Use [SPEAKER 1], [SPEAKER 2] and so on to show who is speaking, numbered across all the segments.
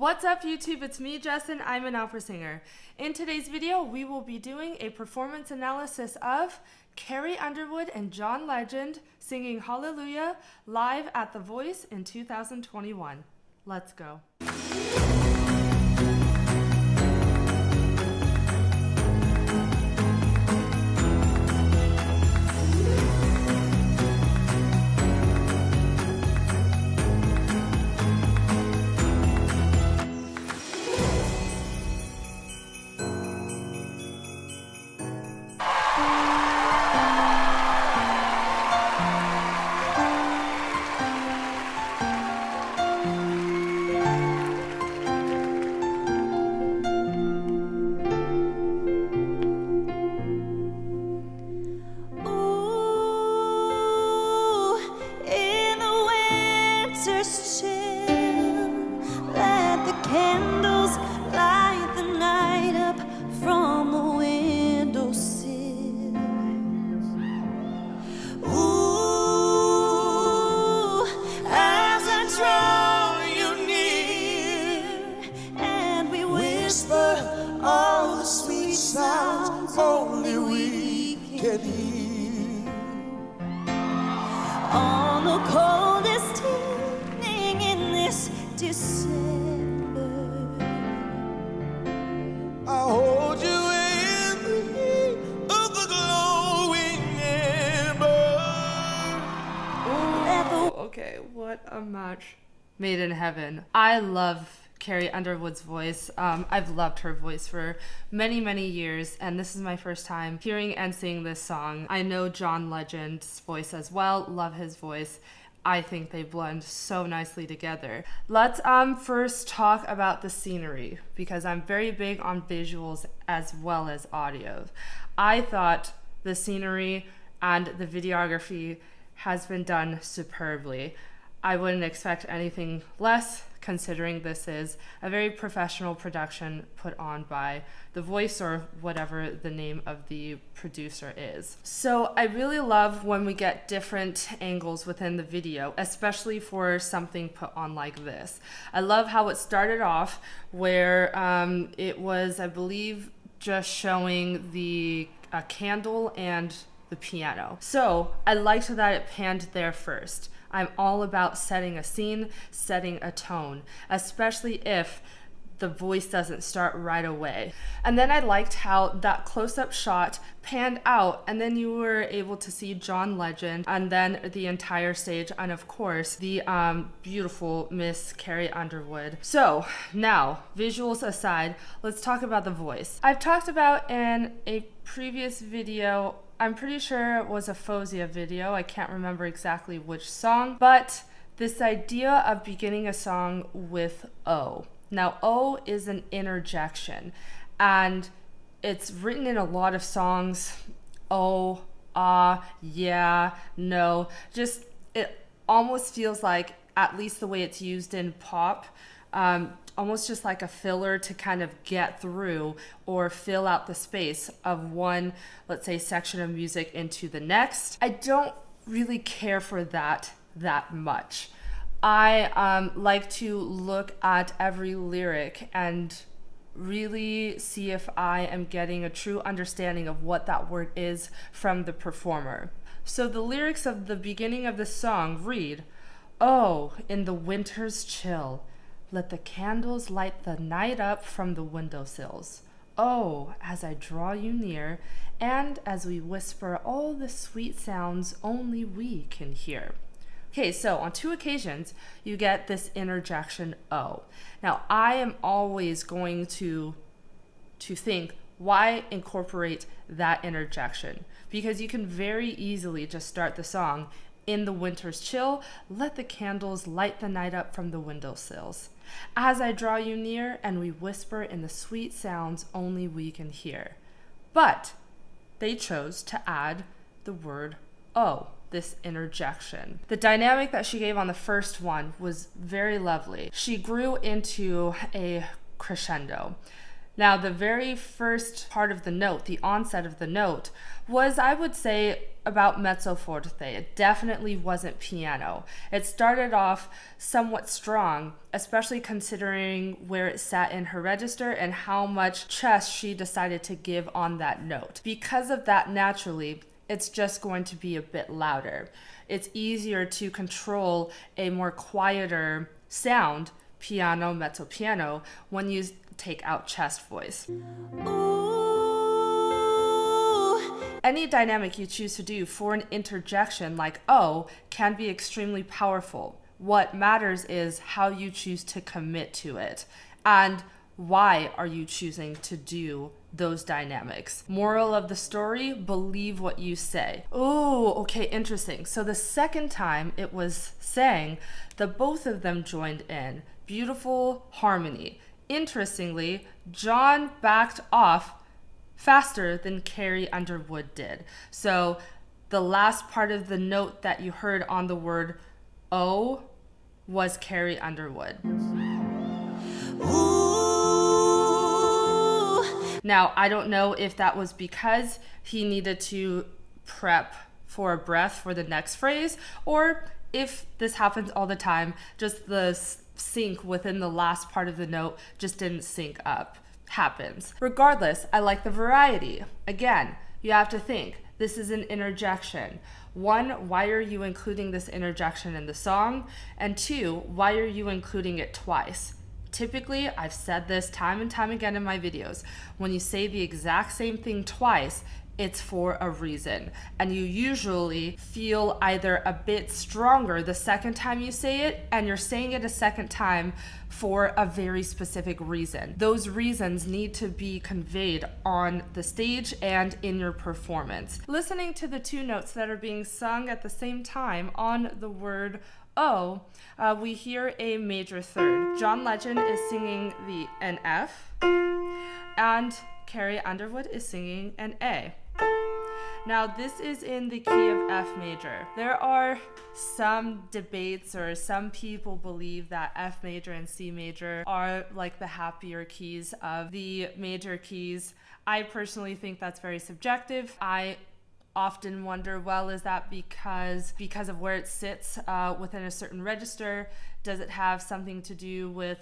[SPEAKER 1] What's up YouTube? It's me, Jess, and I'm an opera singer. In today's video, we will be doing a performance analysis of Carrie Underwood and John Legend singing Hallelujah live at The Voice in 2021. Let's go.
[SPEAKER 2] Candles light the night up from the windowsill. Ooh, as I draw you near, and we whisper all the sweet sounds only we can hear. On the coldest evening in this December,
[SPEAKER 3] I'll hold you in the heat of the glowing ember.
[SPEAKER 1] Ooh, okay, what a match made in heaven. I love Carrie Underwood's voice. I've loved her voice for many years, and this is my first time hearing and singing this song. I know John Legend's voice as well, love his voice. I think they blend so nicely together. Let's first talk about the scenery, because I'm very big on visuals as well as audio. I thought the scenery and the videography has been done superbly. I wouldn't expect anything less, considering this is a very professional production put on by The Voice, or whatever the name of the producer is. So I really love when we get different angles within the video, especially for something put on like this. I love how it started off where it was, I believe, just showing the candle and the piano. So I liked that it panned there first. I'm all about setting a scene, setting a tone, especially if the voice doesn't start right away. And then I liked how that close-up shot panned out, and then you were able to see John Legend, and then the entire stage, and of course the beautiful Miss Carrie Underwood. So now, visuals aside, let's talk about the voice. I've talked about in a previous video, I'm pretty sure it was a Fozia video, I can't remember exactly which song, but this idea of beginning a song with O. Now, O is an interjection, and it's written in a lot of songs. Oh, ah, yeah, no. Just, it almost feels like, at least the way it's used in pop, almost just like a filler to kind of get through or fill out the space of one, let's say, section of music into the next. I don't really care for that much. I like to look at every lyric and really see if I am getting a true understanding of what that word is from the performer. So the lyrics of the beginning of the song read, "Oh, in the winter's chill, let the candles light the night up from the windowsills. Oh, as I draw you near, and as we whisper all the sweet sounds only we can hear." Okay, so on two occasions, you get this interjection O. Now, I am always going to think, why incorporate that interjection? Because you can very easily just start the song, "In the winter's chill, let the candles light the night up from the windowsills. As I draw you near, and we whisper in the sweet sounds only we can hear." But they chose to add the word O, this interjection. The dynamic that she gave on the first one was very lovely. She grew into a crescendo. Now, the very first part of the note, the onset of the note, was, I would say, about mezzo forte. It definitely wasn't piano. It started off somewhat strong, especially considering where it sat in her register and how much chest she decided to give on that note. Because of that, naturally, it's just going to be a bit louder. It's easier to control a more quieter sound, piano, mezzo piano, when you take out chest voice. Any dynamic you choose to do for an interjection like oh can be extremely powerful. What matters is how you choose to commit to it and why are you choosing to do those dynamics. Moral of the story, believe what you say. Oh, okay, interesting. So the second time it was sang, the both of them joined in. Beautiful harmony. Interestingly, John backed off faster than Carrie Underwood did. So the last part of the note that you heard on the word "oh" was Carrie Underwood. Now, I don't know if that was because he needed to prep for a breath for the next phrase, or if this happens all the time, just the sync within the last part of the note just didn't sync up. Happens. Regardless, I like the variety. Again, you have to think, this is an interjection. One, why are you including this interjection in the song? And two, why are you including it twice? Typically, I've said this time and time again in my videos, when you say the exact same thing twice, it's for a reason. And you usually feel either a bit stronger the second time you say it, and you're saying it a second time for a very specific reason. Those reasons need to be conveyed on the stage and in your performance. Listening to the two notes that are being sung at the same time on the word oh, we hear a major third. John Legend is singing an F, and Carrie Underwood is singing an A. Now, this is in the key of F major. There are some debates, or some people believe that F major and C major are like the happier keys of the major keys. I personally think that's very subjective. I often wonder, well, is that because of where it sits within a certain register? Does it have something to do with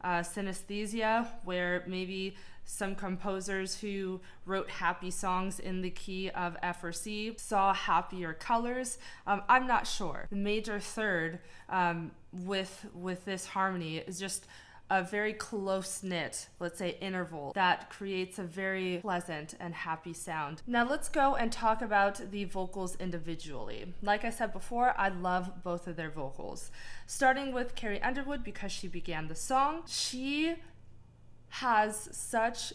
[SPEAKER 1] synesthesia, where maybe some composers who wrote happy songs in the key of F or C saw happier colors? I'm not sure. The major third with this harmony is just a very close-knit, let's say, interval that creates a very pleasant and happy sound. Now let's go and talk about the vocals individually. Like I said before, I love both of their vocals. Starting with Carrie Underwood, because she began the song, she has such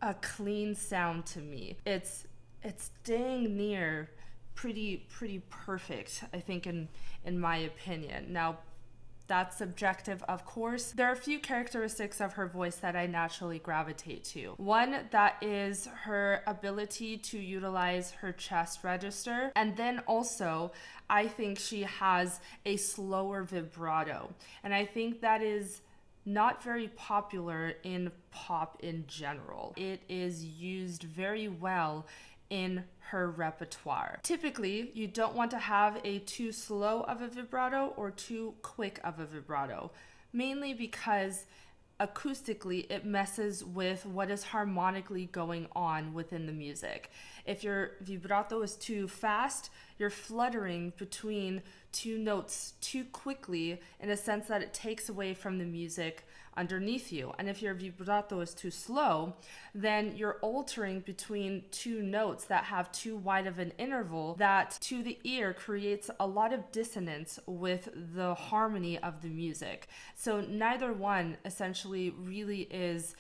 [SPEAKER 1] a clean sound to me. It's dang near pretty perfect, I think, in my opinion. Now, that's subjective, of course. There are a few characteristics of her voice that I naturally gravitate to. One, that is her ability to utilize her chest register. And then also, I think she has a slower vibrato. And I think that is not very popular in pop in general. It is used very well in her repertoire. Typically, you don't want to have a too slow of a vibrato or too quick of a vibrato, mainly because acoustically it messes with what is harmonically going on within the music. If your vibrato is too fast, you're fluttering between two notes too quickly, in a sense that it takes away from the music underneath you. And if your vibrato is too slow, then you're altering between two notes that have too wide of an interval that to the ear creates a lot of dissonance with the harmony of the music. So neither one essentially really is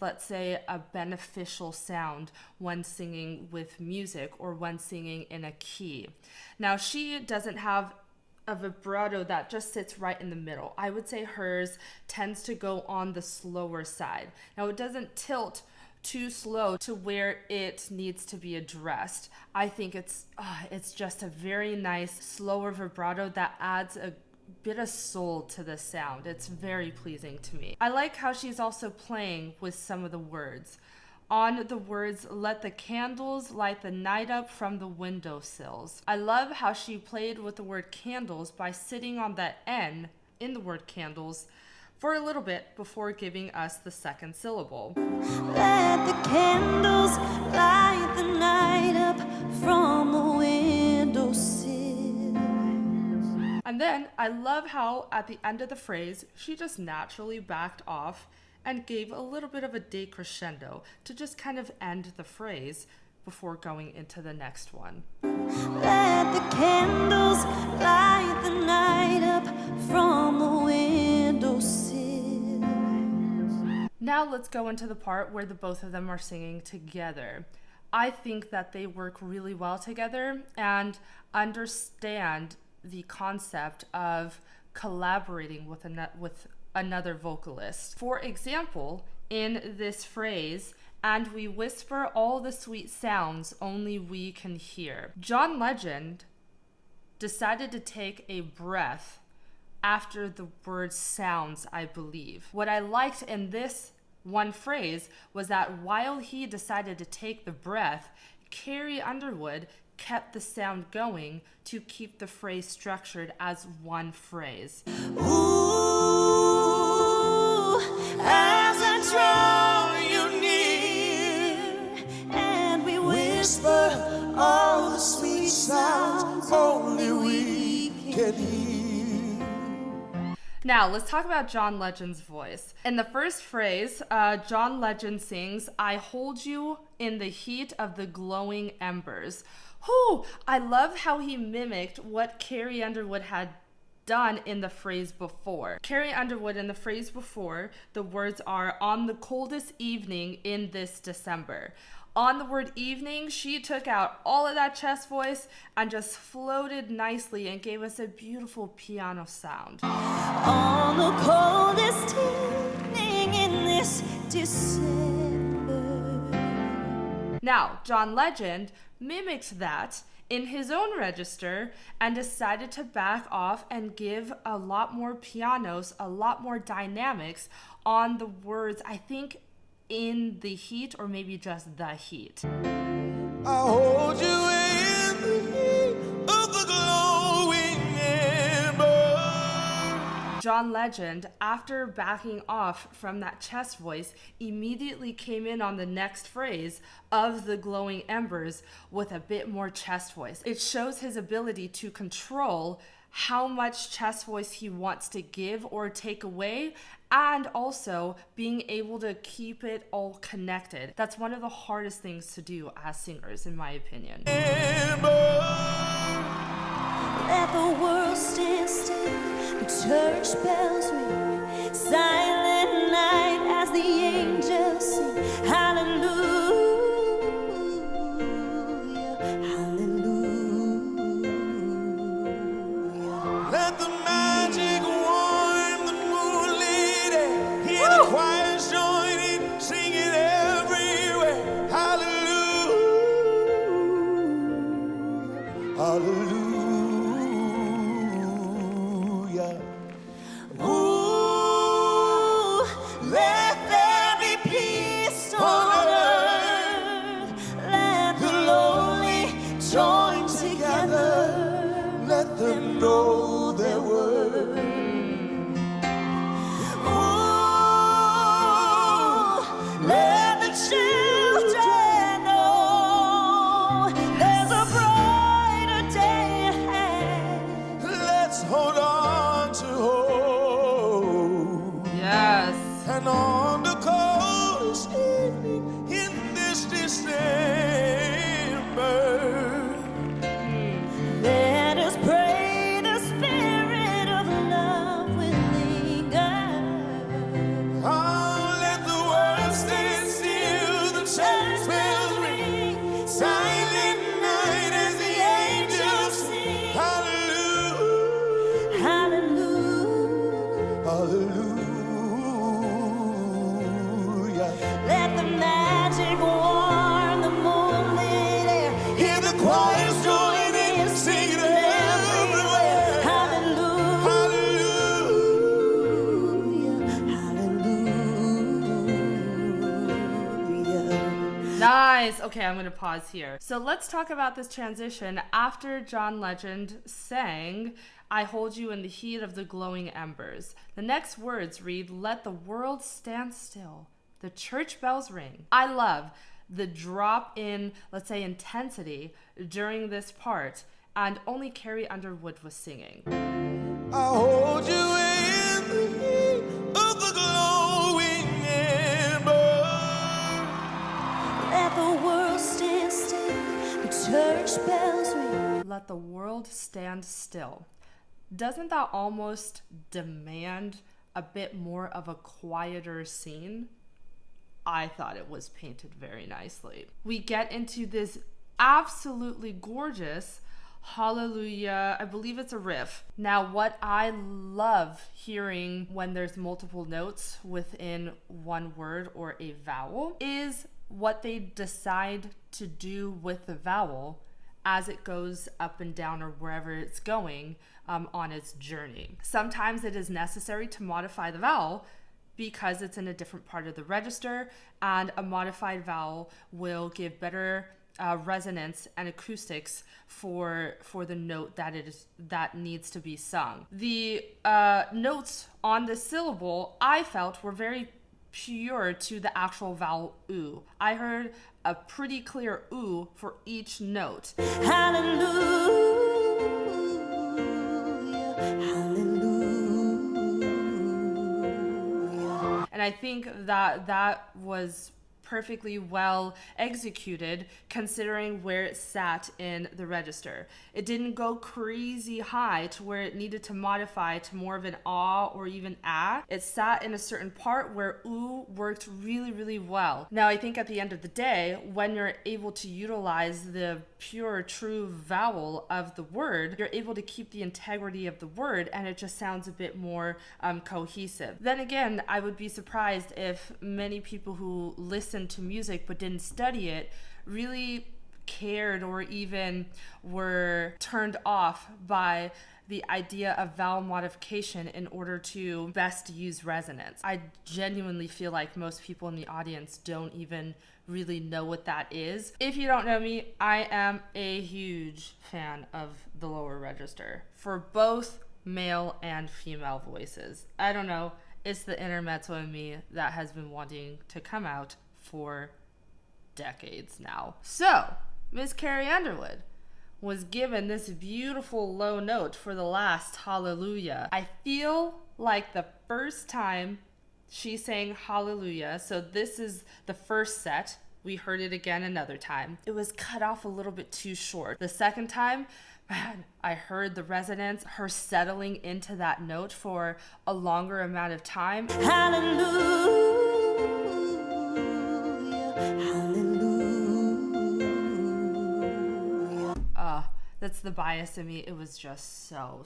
[SPEAKER 1] let's say a beneficial sound when singing with music or when singing in a key. Now, she doesn't have a vibrato that just sits right in the middle. I would say hers tends to go on the slower side. Now, it doesn't tilt too slow to where it needs to be addressed. I think it's just a very nice slower vibrato that adds bit of soul to the sound. It's very pleasing to me. I like how she's also playing with some of the words. On the words, let the candles light the night up from the windowsills. I love how she played with the word candles by sitting on that N in the word candles for a little bit before giving us the second syllable.
[SPEAKER 2] Let the candles light the night up from the windowsill.
[SPEAKER 1] And then I love how at the end of the phrase, she just naturally backed off and gave a little bit of a decrescendo to just kind of end the phrase before going into the next one.
[SPEAKER 2] Let the candles light the night up from the windowsill.
[SPEAKER 1] Now let's go into the part where the both of them are singing together. I think that they work really well together and understand the concept of collaborating with another vocalist. For example, in this phrase, and we whisper all the sweet sounds only we can hear. John Legend decided to take a breath after the word sounds, I believe. What I liked in this one phrase was that while he decided to take the breath, Carrie Underwood kept the sound going to keep the phrase structured as one phrase.
[SPEAKER 2] Ooh, as I draw you near, and we whisper all the sweet sounds only we can hear.
[SPEAKER 1] Now, let's talk about John Legend's voice. In the first phrase, John Legend sings, I hold you in the heat of the glowing embers. Whew, I love how he mimicked what Carrie Underwood had done in the phrase before. Carrie Underwood in the phrase before, the words are, on the coldest evening in this December. On the word evening, she took out all of that chest voice and just floated nicely and gave us a beautiful piano sound.
[SPEAKER 2] On the coldest evening in this December.
[SPEAKER 1] Now, John Legend mimicked that in his own register and decided to back off and give a lot more pianos, a lot more dynamics on the words, I think, in the heat or maybe just the heat.
[SPEAKER 3] I hold you in the heat of the glowing ember.
[SPEAKER 1] John Legend, after backing off from that chest voice, immediately came in on the next phrase of the glowing embers with a bit more chest voice. It shows his ability to control how much chest voice he wants to give or take away, and also being able to keep it all connected. That's one of the hardest things to do as singers, in my opinion.
[SPEAKER 2] Let the world stand still, the church bells ring, silent night as the angels sing, hallelujah, hallelujah.
[SPEAKER 3] Let the magic warm the moon lady. Hear the choir join in, sing it everywhere. Hallelujah, hallelujah.
[SPEAKER 2] Ooh, let there be peace on earth, let the lonely join together,
[SPEAKER 3] Let them know their worth.
[SPEAKER 2] ooh, let the children know there's a brighter day ahead.
[SPEAKER 3] Let's hold on to hope.
[SPEAKER 1] Yes.
[SPEAKER 3] And on the coldest evening in this December,
[SPEAKER 2] Let us pray the spirit of love will linger.
[SPEAKER 3] oh, let the world stand still, the church bells ring, silent night as the angels sing. Hallelujah,
[SPEAKER 2] Hallelujah.
[SPEAKER 3] hallelujah.
[SPEAKER 2] Let
[SPEAKER 1] Nice. Okay, I'm going to pause here. So let's talk about this transition after John Legend sang I hold you in the heat of the glowing embers. The next words read, let the world stand still. The church bells ring. I love the drop in, let's say, intensity during this part, and only Carrie Underwood was singing.
[SPEAKER 3] I hold you in the heat of the glowing ember.
[SPEAKER 2] Let the world stand still, the church bells ring.
[SPEAKER 1] Let the world stand still. Doesn't that almost demand a bit more of a quieter scene? I thought it was painted very nicely. We get into this absolutely gorgeous hallelujah, I believe it's a riff. Now, what I love hearing when there's multiple notes within one word or a vowel is what they decide to do with the vowel as it goes up and down or wherever it's going on its journey. Sometimes it is necessary to modify the vowel because it's in a different part of the register, and a modified vowel will give better resonance and acoustics for the note that needs to be sung. The notes on this syllable I felt were very pure to the actual vowel oo. I heard a pretty clear oo for each note.
[SPEAKER 2] Hallelujah, hallelujah.
[SPEAKER 1] And I think that was perfectly well executed considering where it sat in the register. It didn't go crazy high to where it needed to modify to more of an ah or even ah. It sat in a certain part where oo worked really, really well. Now, I think at the end of the day, when you're able to utilize the pure, true vowel of the word, you're able to keep the integrity of the word, and it just sounds a bit more cohesive. Then again, I would be surprised if many people who listen to music but didn't study it really cared or even were turned off by the idea of vowel modification in order to best use resonance. I genuinely feel like most people in the audience don't even really know what that is. If you don't know me, I am a huge fan of the lower register for both male and female voices. I don't know, it's the intermezzo in me that has been wanting to come out for decades now. So, Miss Carrie Underwood was given this beautiful low note for the last hallelujah. I feel like the first time she sang hallelujah, so this is the first set, we heard it again another time, it was cut off a little bit too short. The second time, man, I heard the resonance, her settling into that note for a longer amount of time.
[SPEAKER 2] Hallelujah, hallelujah.
[SPEAKER 1] That's the bias in me. It was just so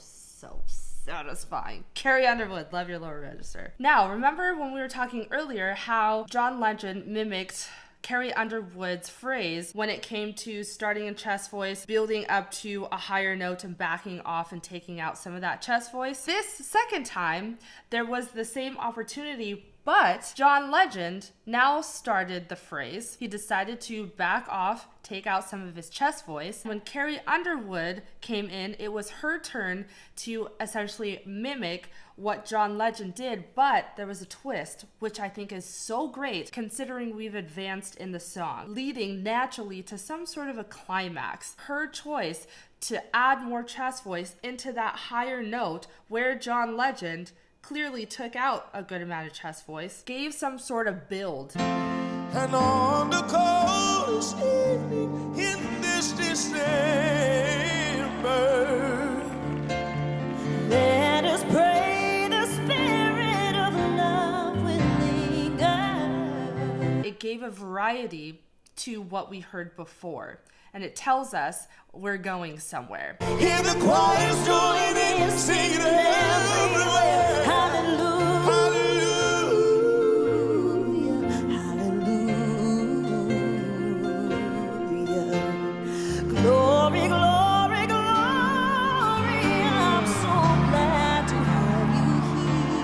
[SPEAKER 1] satisfying. Carrie Underwood, love your lower register. Now, remember when we were talking earlier how John Legend mimicked Carrie Underwood's phrase when it came to starting in chest voice, building up to a higher note and backing off and taking out some of that chest voice? This second time, there was the same opportunity, but John Legend now started the phrase. He decided to back off, take out some of his chest voice. When Carrie Underwood came in, it was her turn to essentially mimic what John Legend did, but there was a twist, which I think is so great considering we've advanced in the song, leading naturally to some sort of a climax. Her choice to add more chest voice into that higher note where John Legend clearly took out a good amount of chest voice, gave some sort of build.
[SPEAKER 3] And on the coldest evening in this December,
[SPEAKER 2] Let us pray the spirit of love will linger.
[SPEAKER 1] It gave a variety to what we heard before, and it tells us we're going somewhere.
[SPEAKER 3] hear the choirs join in, singing everywhere.
[SPEAKER 2] Hallelujah, hallelujah. Glory, glory, glory. I'm so glad to have you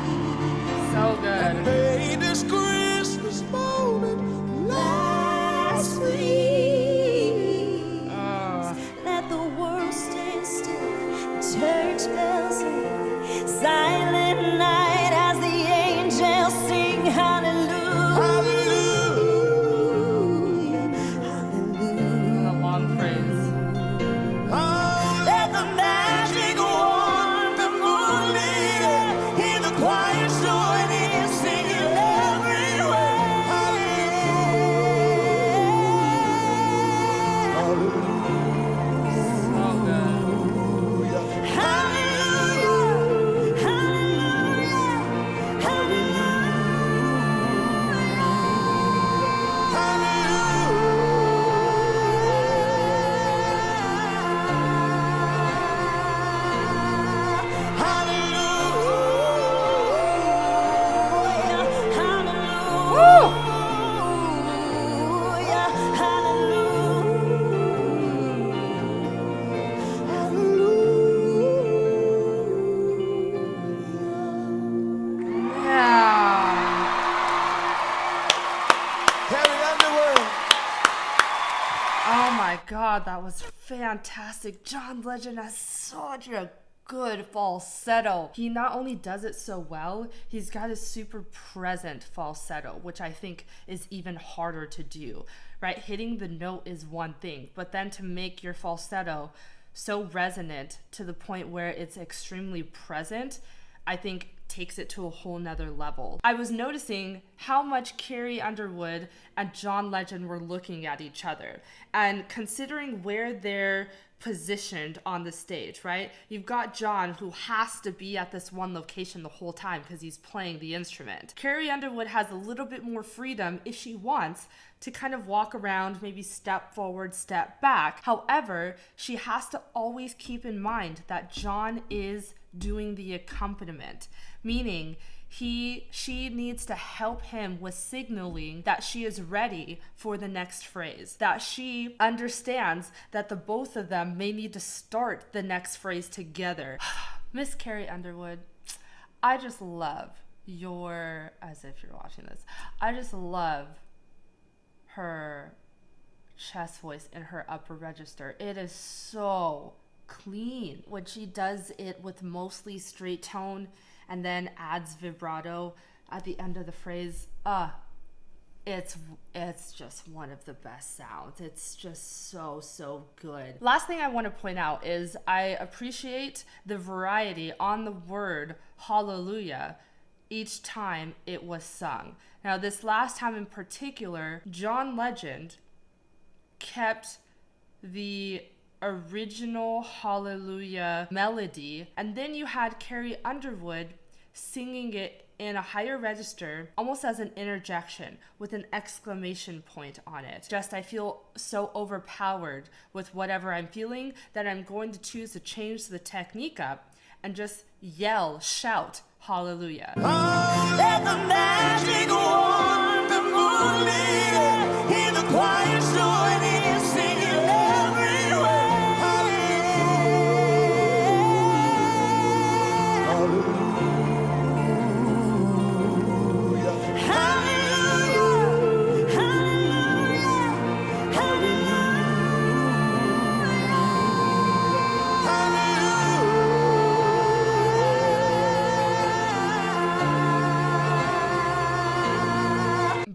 [SPEAKER 2] here.
[SPEAKER 1] So good.
[SPEAKER 3] May this Christmas moment last for
[SPEAKER 1] my God, that was fantastic. John Legend has such a good falsetto. He not only does it so well, he's got a super present falsetto, which I think is even harder to do, right? Hitting the note is one thing, but then to make your falsetto so resonant to the point where it's extremely present, I think takes it to a whole nother level. I was noticing how much Carrie Underwood and John Legend were looking at each other, and considering where they're positioned on the stage, right? You've got John, who has to be at this one location the whole time because he's playing the instrument. Carrie Underwood has a little bit more freedom if she wants to kind of walk around, maybe step forward, step back. However, she has to always keep in mind that John is doing the accompaniment, meaning she needs to help him with signaling that she is ready for the next phrase, that she understands that the both of them may need to start the next phrase together. Miss Carrie Underwood, I just love your, as if you're watching this, I just love her chest voice in her upper register. It is so clean when she does it with mostly straight tone and then adds vibrato at the end of the phrase. It's just one of the best sounds. It's just so good. Last thing I want to point out is I appreciate the variety on the word hallelujah each time it was sung. Now, this last time in particular, John Legend kept the original hallelujah melody, and then you had Carrie Underwood singing it in a higher register, almost as an interjection with an exclamation point on it. Just, I feel so overpowered with whatever I'm feeling that I'm going to choose to change the technique up and just yell, shout hallelujah.
[SPEAKER 3] Oh, let the magic wand the moonlit in the quiet joy in singing everywhere. Hallelujah. Hallelujah.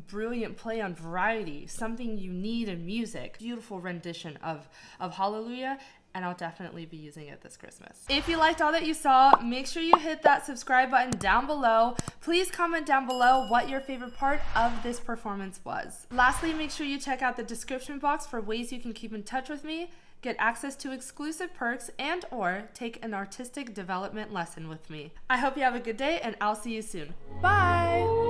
[SPEAKER 1] Brilliant play on variety, something you need in music. Beautiful rendition of Hallelujah, and I'll definitely be using it this Christmas. If you liked all that you saw, make sure you hit that subscribe button down below. Please comment down below what your favorite part of this performance was. Lastly, make sure you check out the description box for ways you can keep in touch with me, get access to exclusive perks, and or take an artistic development lesson with me. I hope you have a good day, and I'll see you soon. Bye!